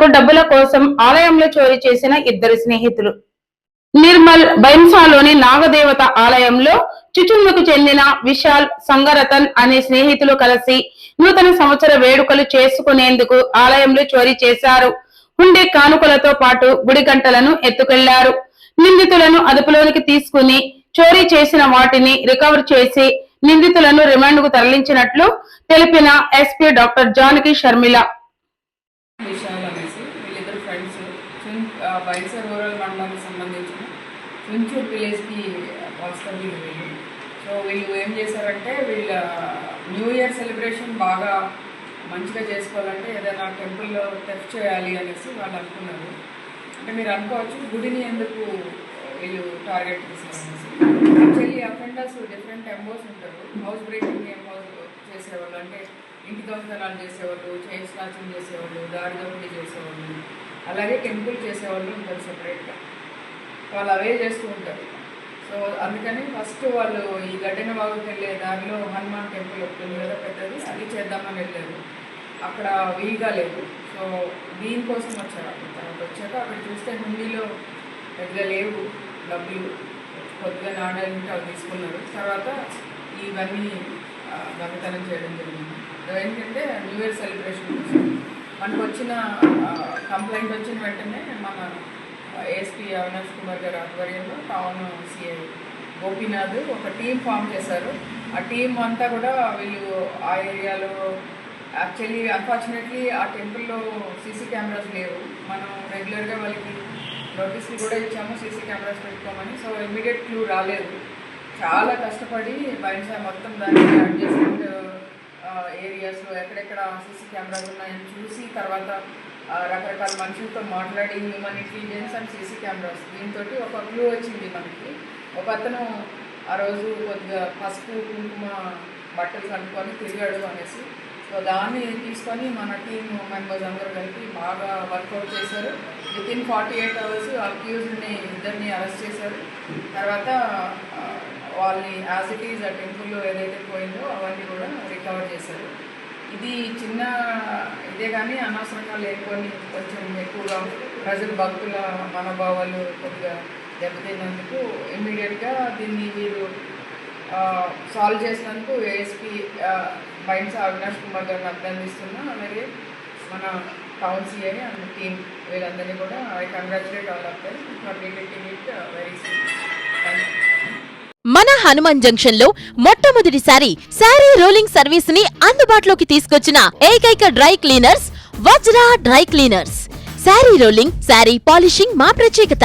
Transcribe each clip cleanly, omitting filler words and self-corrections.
తాలూకు డబ్బుల కోసం ఆలయంలో చోరీ చేసిన ఇద్దరు స్నేహితులు. నిర్మల్ బైంసాలోని నాగదేవత ఆలయంలో చుచుందుకు చెందిన విశాల్, సంగరతన్ అనే స్నేహితులు కలిసి నూతన సంవత్సర వేడుకలు చేసుకునేందుకు ఆలయంలో చోరీ చేశారు. ఉండే కానుకలతో పాటు గుడి గంటలను ఎత్తుకెళ్లారు. నిందితులను అదుపులోనికి తీసుకుని చోరీ చేసిన వాటిని రికవర్ చేసి నిందితులను రిమాండ్ కు తరలించినట్లు తెలిపిన ఎస్పీ డాక్టర్ జానకి షర్మిల. బైన్సర్ రూరల్ మండలానికి సంబంధించిన చుంచూర్ విలేజ్కి వస్తారు వీళ్ళు. సో వీళ్ళు ఏం చేశారంటే వీళ్ళ న్యూ ఇయర్ సెలబ్రేషన్ బాగా మంచిగా చేసుకోవాలంటే ఏదైనా టెంపుల్లో టెస్ట్ చేయాలి అనేసి వాళ్ళు అనుకున్నారు. అంటే మీరు అనుకోవచ్చు గుడిని ఎందుకు వీళ్ళు టార్గెట్ చేశారనేసి. యాక్చువల్లీ అఫెండర్స్ డిఫరెంట్ ఎంబోస్ ఉంటారు. హౌస్ బ్రేకింగ్ ఎంబోస్ చేసేవాళ్ళు, అంటే ఇంటి దొంగతనాలు చేసేవాళ్ళు, చైన్ స్నాచింగ్ చేసేవాళ్ళు, దారి దోపిడీ చేసేవాళ్ళు, అలాగే టెంపుల్ చేసేవాళ్ళు ఉంటారు సెపరేట్గా. వాళ్ళు అవే చేస్తూ ఉంటారు. సో అందుకని ఫస్ట్ వాళ్ళు ఈ గడ్డెన బాగుకి వెళ్ళే దారిలో హనుమాన్ టెంపుల్ ఒకటి కదా పెద్దది, అది చేద్దామని వెళ్ళారు. అక్కడ వీలుగా లేదు. సో దీనికోసం వచ్చారు. అక్కడ తర్వాత వచ్చాక అక్కడ చూస్తే హుండీలో పెద్దగా లేవు డబ్బులు, కొద్దిగా నాణ్యాలు ఉంటే అవి తీసుకున్నారు. తర్వాత ఇవన్నీ దొంగతనం చేయడం జరిగింది. ఏంటంటే న్యూ ఇయర్ సెలబ్రేషన్ కోసం మనకు వచ్చిన కంప్లైంట్ వచ్చిన వెంటనే మన ఏఎస్పీ అవినాష్ కుమార్ గారి ఆధ్వర్యంలో టౌన్ సిఐ గోపీనాథ్ ఒక టీం ఫామ్ చేశారు. ఆ టీం అంతా కూడా వీళ్ళు ఆ ఏరియాలో యాక్చువల్లీ అన్ఫార్చునేట్లీ ఆ టెంపుల్లో సీసీ కెమెరాస్ లేవు. మనం రెగ్యులర్గా వాళ్ళకి నోటీసులు కూడా ఇచ్చాము సీసీ కెమెరాస్ పెట్టుకోమని. సో ఇమీడియట్ క్లూ రాలేదు. చాలా కష్టపడి బైన్సా మొత్తం దాన్ని అడ్జస్ట్మెంట్ ఏరియాస్లో ఎక్కడెక్కడ సీసీ కెమెరాస్ ఉన్నాయని చూసి తర్వాత రకరకాల మనుషులతో మాట్లాడి human intelligence and CC cameras దీంతో ఒక క్లూ వచ్చింది మనకి. ఒక అతను ఆ రోజు కొద్దిగా పసుపు కుంకుమ బట్టలు కనుక్కొని తిరిగాడు అనేసి. సో దాన్ని తీసుకొని మన టీమ్ మెంబర్స్ అందరూ కలిపి బాగా వర్కౌట్ చేశారు. వితిన్ 48 hours అక్యూజ్డ్ని ఇద్దరిని అరెస్ట్ చేశారు. తర్వాత వాళ్ళని యాజ్ ఇట్ ఈజ్ ఆ టెంపుల్లో ఏదైతే పోయిందో అవన్నీ కూడా రికవర్ చేశారు. ఇది చిన్న ఇదే కానీ అనవసరంగా లేకొని కొంచెం ఎక్కువగా ప్రజలు భక్తుల మనోభావాలు కొద్దిగా దెబ్బతిన్నందుకు ఇమ్మీడియట్గా దీన్ని వీరు సాల్వ్ చేసినందుకు ఏఎస్పీ బైన్సా అవినాష్ కుమార్ గారిని అభినందిస్తున్నా. అలాగే మన టౌన్ సిఐ అండ్ టీమ్ వీళ్ళందరినీ కూడా I congratulate all of them for detecting it very soon. మన హనుమాన్ జంక్షన్ లో మొట్టమొదటిసారి శారీ రోలింగ్ సర్వీస్ ని అందుబాటులోకి తీసుకొచ్చిన ఏకైక dry cleaners Vajra dry cleaners. Sari rolling, sari polishing మా ప్రత్యేకత.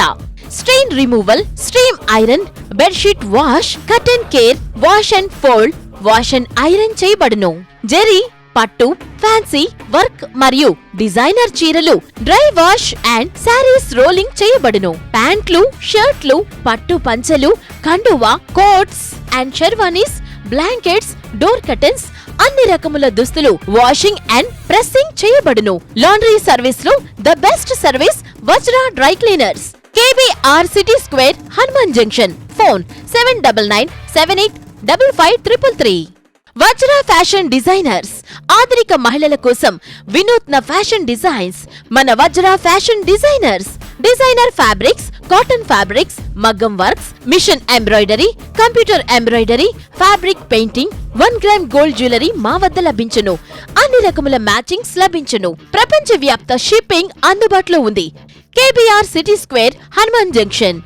Stain removal, steam iron, bedsheet wash, curtain care, wash and fold, wash and iron చేయబడును. జెరీ, పట్టు, ఫ్యాన్సీ, వర్క్ మరియు డిజైనర్ చీరలు dry wash and saris rolling చేయబడును. ప్యాంట్లు, షర్ట్లు, పట్టు పంచెలు, కండువా, coats and sherwanis, blankets, door curtains, అన్ని రకముల దుస్తులు వాషింగ్ అండ్ ప్రెస్సింగ్ చేయబడును. లాండ్రీ సర్వీస్ లో the best service Vajra dry cleaners. KBR city square, Hanuman junction. Phone 7997855333. Vajra fashion designers, ఆధునిక మహిళల కోసం వినూత్న ఫ్యాషన్ డిజైన్స్. మన Vajra fashion designers designer fabrics, cotton fabrics, మగ్గం works, machine embroidery, computer embroidery, fabric painting, 1 gram gold jewellery మా వద్ద లభించును. అన్ని రకముల మ్యాచింగ్స్ లభించును. ప్రపంచ వ్యాప్త షిప్పింగ్ అందుబాటులో ఉంది. KBR city square, Hanuman junction.